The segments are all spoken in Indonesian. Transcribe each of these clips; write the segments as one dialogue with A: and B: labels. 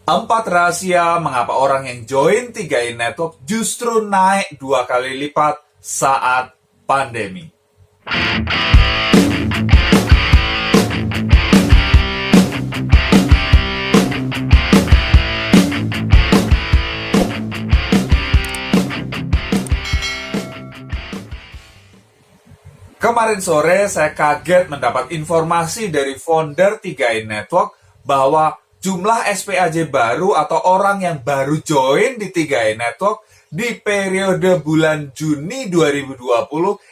A: 4 rahasia mengapa orang yang join 3in Network justru naik 2 kali lipat saat pandemi. Kemarin sore saya kaget mendapat informasi dari founder 3in Network bahwa jumlah SPAJ baru atau orang yang baru join di 3in Network di periode bulan Juni 2020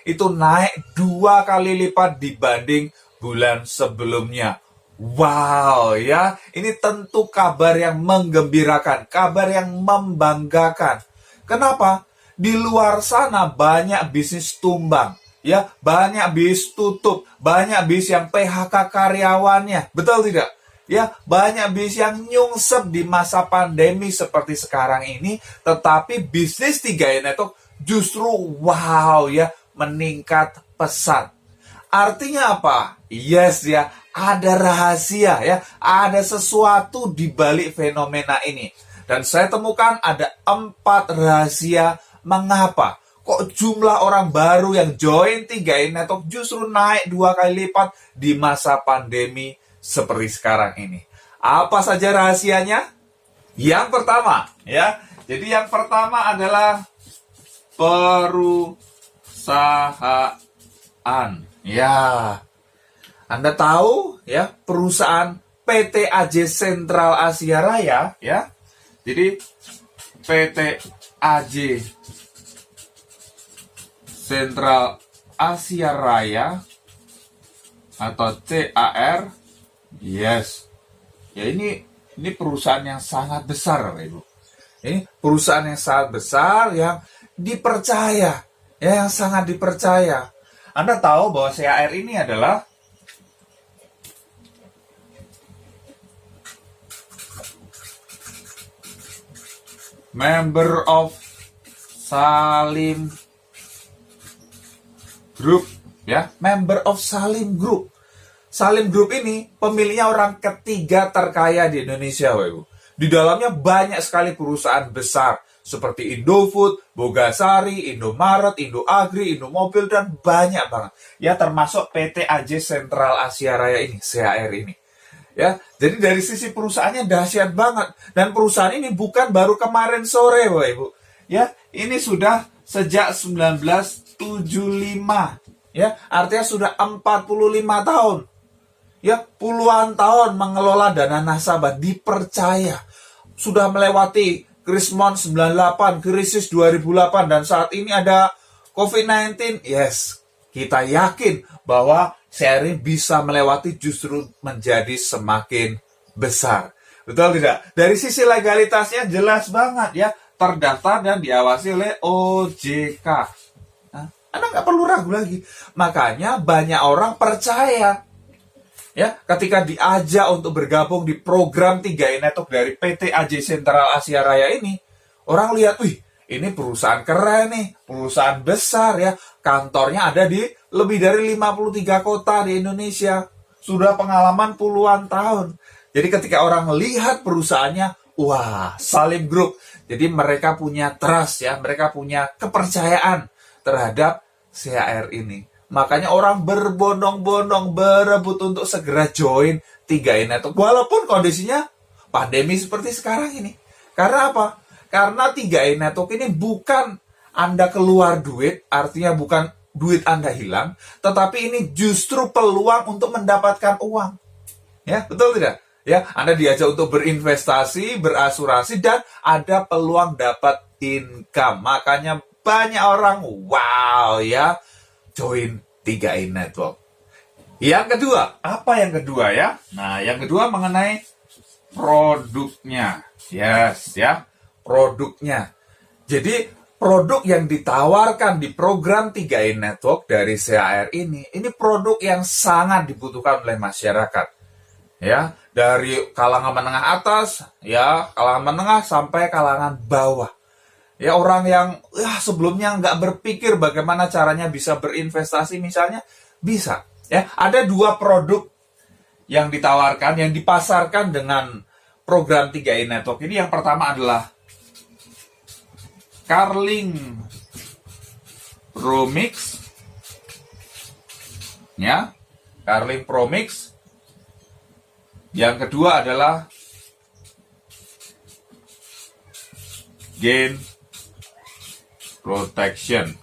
A: itu naik 2 kali lipat dibanding bulan sebelumnya. Wow ya, ini tentu kabar yang menggembirakan, kabar yang membanggakan. Kenapa? Di luar sana banyak bisnis tumbang. Ya, banyak bis tutup, banyak bis yang PHK karyawannya. Betul tidak? Ya, banyak bis yang nyungsep di masa pandemi seperti sekarang ini, tetapi bisnis 3in Network justru wow ya, meningkat pesat. Artinya apa? Yes ya, ada rahasia ya, ada sesuatu di balik fenomena ini. Dan saya temukan ada 4 rahasia mengapa kok jumlah orang baru yang join 3in Network justru naik 2 kali lipat di masa pandemi seperti sekarang ini. Apa saja rahasianya? Yang pertama, ya. Jadi yang pertama adalah perusahaan. Ya. Anda tahu ya, perusahaan PT AJ Sentral Asia Raya, ya. Jadi PT AJ Sentral Asia Raya atau CAR, yes. Ya ini perusahaan yang sangat besar, Bapak Ibu. Ini perusahaan yang sangat besar yang dipercaya, ya, yang sangat dipercaya. Anda tahu bahwa CAR ini adalah member of Salim Group, ya, member of Salim Group. Salim Group ini pemiliknya orang ketiga terkaya di Indonesia, Bapak Ibu. Di dalamnya banyak sekali perusahaan besar seperti Indofood, Bogasari, Indomaret, Indoagri, Indomobil, dan banyak banget. Ya, termasuk PT AJ Sentral Asia Raya ini, CAR ini. Ya, jadi dari sisi perusahaannya dahsyat banget. Dan perusahaan ini bukan baru kemarin sore, Bapak Ibu. Ya, ini sudah sejak 1975. Ya, artinya sudah 45 tahun. Ya, puluhan tahun mengelola dana nasabah, dipercaya. Sudah melewati Krismon 98, krisis 2008, dan saat ini ada COVID-19. Yes, kita yakin bahwa seri bisa melewati justru menjadi semakin besar. Betul tidak? Dari sisi legalitasnya jelas banget ya, terdaftar dan diawasi oleh OJK. Nah, Anda nggak perlu ragu lagi. Makanya banyak orang percaya. Ya, ketika diajak untuk bergabung di program 3in Network dari PT AJ Sentral Asia Raya ini, orang lihat, wih, ini perusahaan keren nih, perusahaan besar ya, kantornya ada di lebih dari 53 kota di Indonesia, sudah pengalaman puluhan tahun. Jadi ketika orang melihat perusahaannya, wah, Salim Group, jadi mereka punya trust ya, mereka punya kepercayaan terhadap CAR ini. Makanya orang berbondong-bondong berebut untuk segera join 3in Network. Walaupun kondisinya pandemi seperti sekarang ini. Karena apa? Karena 3in Network ini bukan Anda keluar duit, artinya bukan duit Anda hilang, tetapi ini justru peluang untuk mendapatkan uang. Ya, betul tidak? Ya, Anda diajak untuk berinvestasi, berasuransi, dan ada peluang dapat income. Makanya banyak orang, wow ya, join 3in Network. Yang kedua, apa yang kedua ya? Nah, yang kedua mengenai produknya. Yes, ya, produknya. Jadi, produk yang ditawarkan di program 3in Network dari CAR ini produk yang sangat dibutuhkan oleh masyarakat. Ya, dari kalangan menengah atas, ya, kalangan menengah sampai kalangan bawah. Ya, orang yang sebelumnya nggak berpikir bagaimana caranya bisa berinvestasi misalnya, bisa. Ya, ada 2 produk yang ditawarkan, yang dipasarkan dengan program 3i Network ini, yang pertama adalah Carling Pro Mix. Ya, Carling Pro Mix. Yang kedua adalah Gain Protection.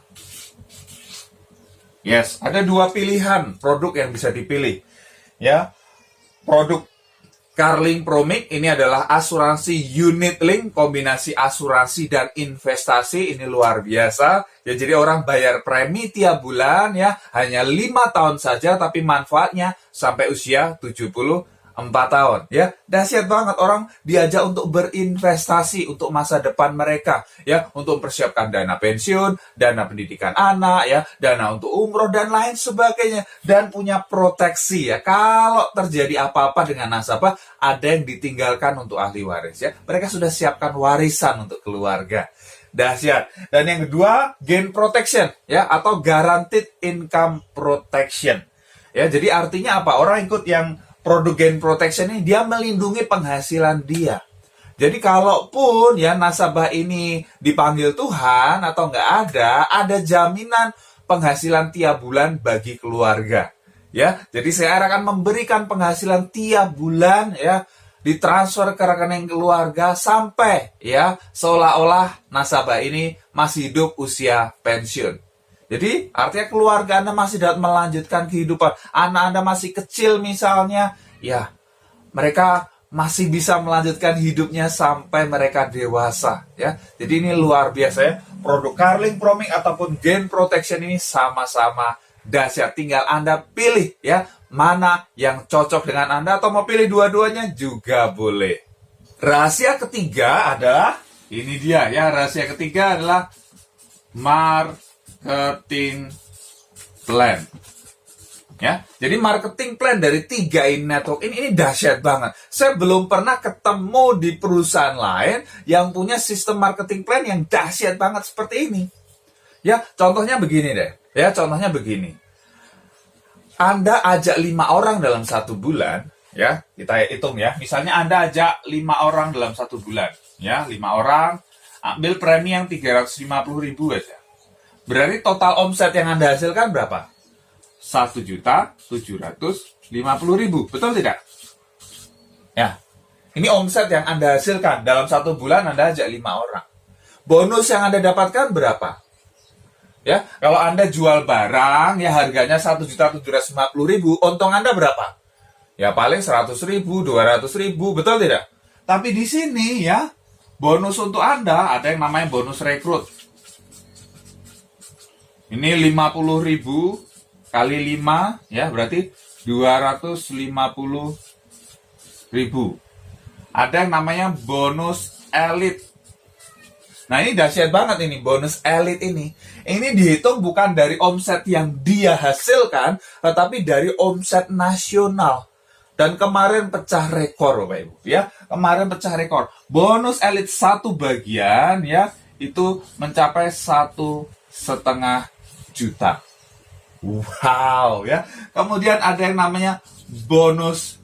A: Yes, ada dua pilihan produk yang bisa dipilih. Ya, produk Carling Pro Mix ini adalah asuransi unit link, kombinasi asuransi dan investasi. Ini luar biasa. Ya, jadi orang bayar premi tiap bulan ya, hanya 5 tahun saja, tapi manfaatnya sampai usia 74 tahun. Ya, dahsyat banget. Orang diajak untuk berinvestasi untuk masa depan mereka, ya, untuk mempersiapkan dana pensiun, dana pendidikan anak, ya, dana untuk umroh dan lain sebagainya, dan punya proteksi ya. Kalau terjadi apa-apa dengan nasabah, ada yang ditinggalkan untuk ahli waris ya. Mereka sudah siapkan warisan untuk keluarga. Dahsyat. Dan yang kedua, Gain Protection ya, atau Guaranteed Income Protection. Ya, jadi artinya apa? Orang ikut yang produk Gain Protection ini, dia melindungi penghasilan dia. Jadi kalaupun ya nasabah ini dipanggil Tuhan atau nggak ada jaminan penghasilan tiap bulan bagi keluarga. Ya, jadi saya akan memberikan penghasilan tiap bulan ya, ditransfer ke rekening keluarga sampai ya seolah-olah nasabah ini masih hidup usia pensiun. Jadi artinya keluarga Anda masih dapat melanjutkan kehidupan. Anak Anda masih kecil misalnya, ya mereka masih bisa melanjutkan hidupnya sampai mereka dewasa. Ya, jadi ini luar biasa ya. Produk Carling Pro Mix ataupun Gain Protection ini sama-sama dahsyat. Tinggal Anda pilih ya mana yang cocok dengan Anda, atau mau pilih dua-duanya juga boleh. Rahasia ketiga adalah ini dia ya. Rahasia ketiga adalah marketing plan. Ya, jadi marketing plan dari 3i Network ini dahsyat banget. Saya belum pernah ketemu di perusahaan lain yang punya sistem marketing plan yang dahsyat banget seperti ini. Ya, contohnya begini deh. Ya, contohnya begini. Anda ajak 5 orang dalam 1 bulan, ya, kita hitung ya. Misalnya Anda ajak 5 orang dalam 1 bulan, ya, 5 orang, ambil premi yang 350.000 aja. Berarti total omset yang Anda hasilkan berapa? 1.750.000, betul tidak? Ya, ini omset yang Anda hasilkan dalam 1 bulan. Anda ajak 5 orang. Bonus yang Anda dapatkan berapa? Ya, kalau Anda jual barang ya harganya 1.750.000, untung Anda berapa? Ya paling 100.000, 200.000, betul tidak? Tapi di sini ya, bonus untuk Anda ada yang namanya bonus rekrut. Ini 50.000 kali 5 ya, berarti 250.000. Ada yang namanya bonus elit. Nah, ini dahsyat banget ini, bonus elit ini. Ini dihitung bukan dari omset yang dia hasilkan, tetapi dari omset nasional. Dan kemarin pecah rekor, Bapak Ibu, ya. Kemarin pecah rekor. Bonus elit 1 bagian ya, itu mencapai 1,5 juta. Wow, ya. Kemudian ada yang namanya bonus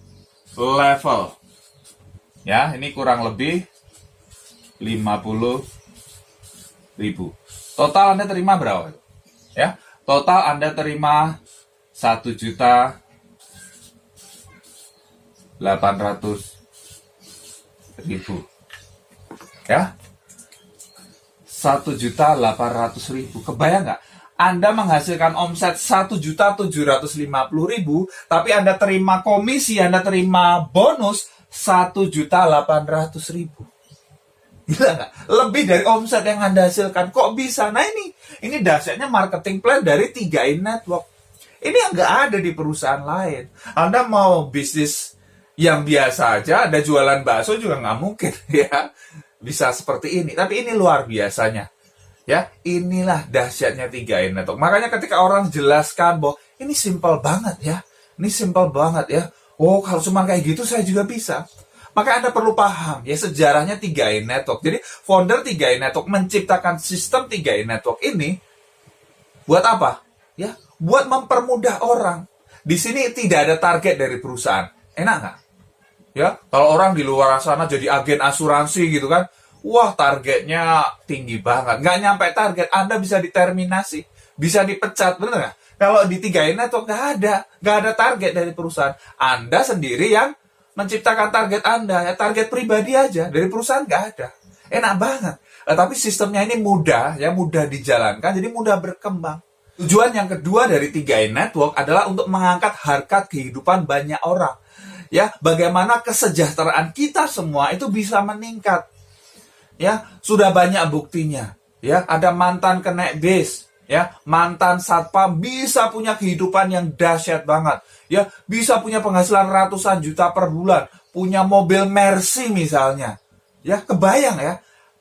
A: level. Ya, ini kurang lebih 50.000. Total Anda terima berapa? Ya, total Anda terima 1.800.000. Ya, 1.800.000. Kebayang nggak? Anda menghasilkan omset 1.750.000, tapi Anda terima komisi, Anda terima bonus 1.800.000. Gila nggak? Lebih dari omset yang Anda hasilkan. Kok bisa? Nah ini dahsyatnya marketing plan dari 3i Network. Ini yang nggak ada di perusahaan lain. Anda mau bisnis yang biasa aja, ada jualan bakso juga nggak mungkin ya bisa seperti ini. Tapi ini luar biasanya. Ya, inilah dahsyatnya 3i Network. Makanya ketika orang jelaskan bahwa ini simple banget ya. Ini simple banget ya. Oh, kalau cuma kayak gitu saya juga bisa. Maka Anda perlu paham ya sejarahnya 3i Network. Jadi founder 3i Network menciptakan sistem 3i Network ini buat apa? Ya, buat mempermudah orang. Di sini tidak ada target dari perusahaan. Enak nggak? Ya, kalau orang di luar sana jadi agen asuransi gitu kan, wah targetnya tinggi banget. Nggak nyampe target, Anda bisa diterminasi, bisa dipecat, bener nggak? Kalau di 3i Network nggak ada target dari perusahaan. Anda sendiri yang menciptakan target Anda, ya target pribadi aja, dari perusahaan nggak ada. Enak banget. Tapi sistemnya ini mudah, ya mudah dijalankan, jadi mudah berkembang. Tujuan yang kedua dari 3i Network adalah untuk mengangkat harkat kehidupan banyak orang. Ya, bagaimana kesejahteraan kita semua itu bisa meningkat. Ya, sudah banyak buktinya. Ya, ada mantan kena bis, ya, mantan satpam bisa punya kehidupan yang dahsyat banget. Ya, bisa punya penghasilan ratusan juta per bulan, punya mobil Mercy misalnya. Ya, kebayang ya.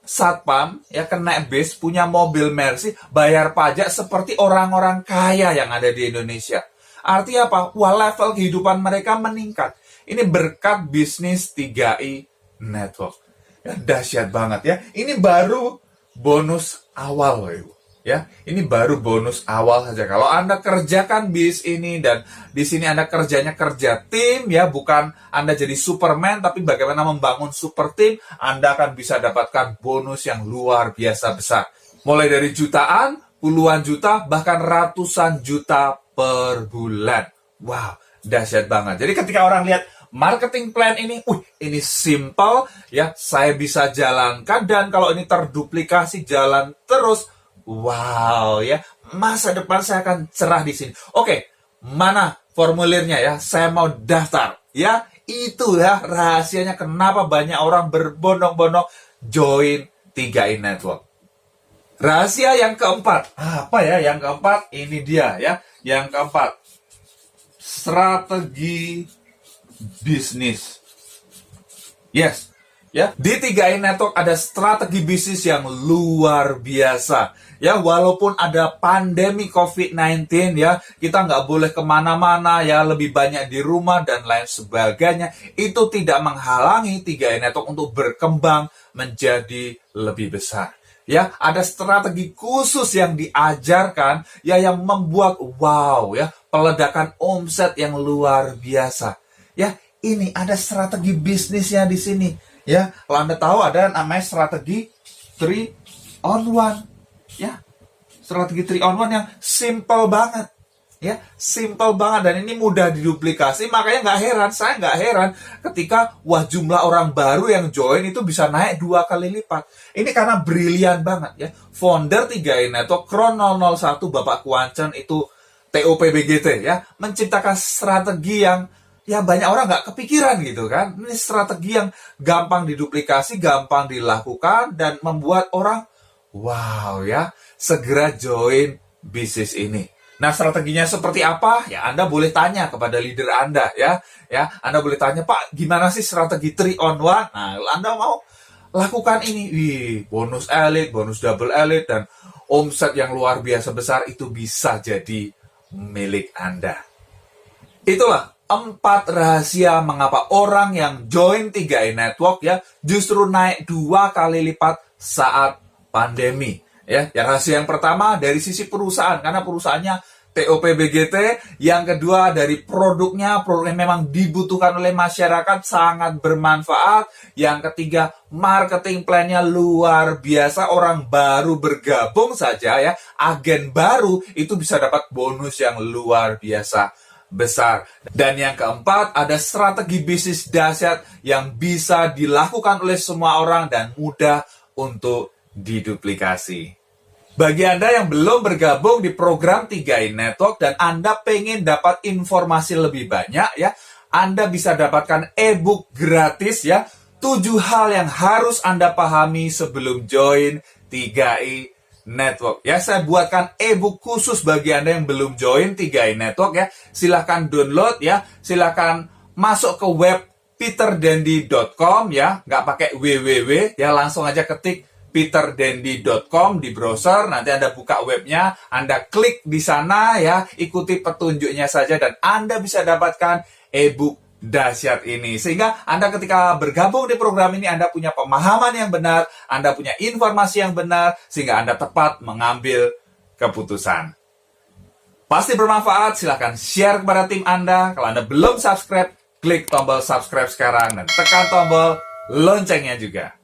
A: Satpam ya kena bis punya mobil Mercy, bayar pajak seperti orang-orang kaya yang ada di Indonesia. Artinya apa? Wah, level kehidupan mereka meningkat. Ini berkat bisnis 3i Network. Ya, dahsyat banget ya. Ini baru bonus awal loh, Ibu. Ya, ini baru bonus awal saja. Kalau Anda kerjakan bis ini dan di sini Anda kerjanya kerja tim ya, bukan Anda jadi Superman, tapi bagaimana membangun super tim, Anda akan bisa dapatkan bonus yang luar biasa besar. Mulai dari jutaan, puluhan juta, bahkan ratusan juta per bulan. Wow, dahsyat banget. Jadi ketika orang lihat marketing plan ini, ini simple ya, saya bisa jalankan dan kalau ini terduplikasi jalan terus. Wow ya, masa depan saya akan cerah di sini. Oke, mana formulirnya ya? Saya mau daftar ya. Itu ya rahasianya kenapa banyak orang berbondong-bondong join 3i Network. Rahasia yang keempat, apa ya? Yang keempat ini dia ya. Yang keempat, strategi bisnis. Yes. Ya, di 3i Network ada strategi bisnis yang luar biasa. Ya, walaupun ada pandemi COVID-19 ya, kita nggak boleh kemana-mana ya, lebih banyak di rumah dan lain sebagainya. Itu tidak menghalangi 3i Network untuk berkembang menjadi lebih besar. Ya, ada strategi khusus yang diajarkan ya yang membuat wow ya, peledakan omset yang luar biasa. Ya, ini ada strategi bisnisnya di sini. Ya, kalau Anda tahu ada namanya strategi 3 on 1. Ya, strategi 3 on 1 yang simple banget. Ya, simple banget dan ini mudah diduplikasi. Makanya saya nggak heran ketika jumlah orang baru yang join itu bisa naik 2 kali lipat. Ini karena brilian banget ya. Founder 3i Network Kron 001 Bapak Kuancen itu TOPBGT ya, menciptakan strategi yang ya banyak orang nggak kepikiran gitu kan. Ini strategi yang gampang diduplikasi, gampang dilakukan, dan membuat orang, wow ya, segera join bisnis ini. Nah, strateginya seperti apa? Ya, Anda boleh tanya kepada leader Anda ya. Ya, Anda boleh tanya, Pak, gimana sih strategi 3 on 1? Nah, Anda mau lakukan ini, bonus elite, bonus double elite, dan omset yang luar biasa besar itu bisa jadi milik Anda. Itulah 4 rahasia mengapa orang yang join 3i Network ya justru naik 2 kali lipat saat pandemi. Ya, rahasia yang pertama dari sisi perusahaan, karena perusahaannya TOPBGT. Yang kedua dari produknya memang dibutuhkan oleh masyarakat, sangat bermanfaat. Yang ketiga, marketing plan-nya luar biasa. Orang baru bergabung saja ya, agen baru itu bisa dapat bonus yang luar biasa besar. Dan yang keempat, ada strategi bisnis dahsyat yang bisa dilakukan oleh semua orang dan mudah untuk diduplikasi. Bagi Anda yang belum bergabung di program 3i Network dan Anda pengen dapat informasi lebih banyak ya, Anda bisa dapatkan e-book gratis ya, 7 hal yang harus Anda pahami sebelum join 3i Network. Ya, saya buatkan e-book khusus bagi Anda yang belum join 3i Network ya. Silahkan download ya, silahkan masuk ke web peterdendi.com ya, nggak pakai www ya, langsung aja ketik peterdendi.com di browser, nanti Anda buka webnya, Anda klik di sana ya, ikuti petunjuknya saja dan Anda bisa dapatkan e-book dahsyat ini. Sehingga Anda ketika bergabung di program ini, Anda punya pemahaman yang benar, Anda punya informasi yang benar, sehingga Anda tepat mengambil keputusan. Pasti bermanfaat, silahkan share kepada tim Anda. Kalau Anda belum subscribe, klik tombol subscribe sekarang dan tekan tombol loncengnya juga.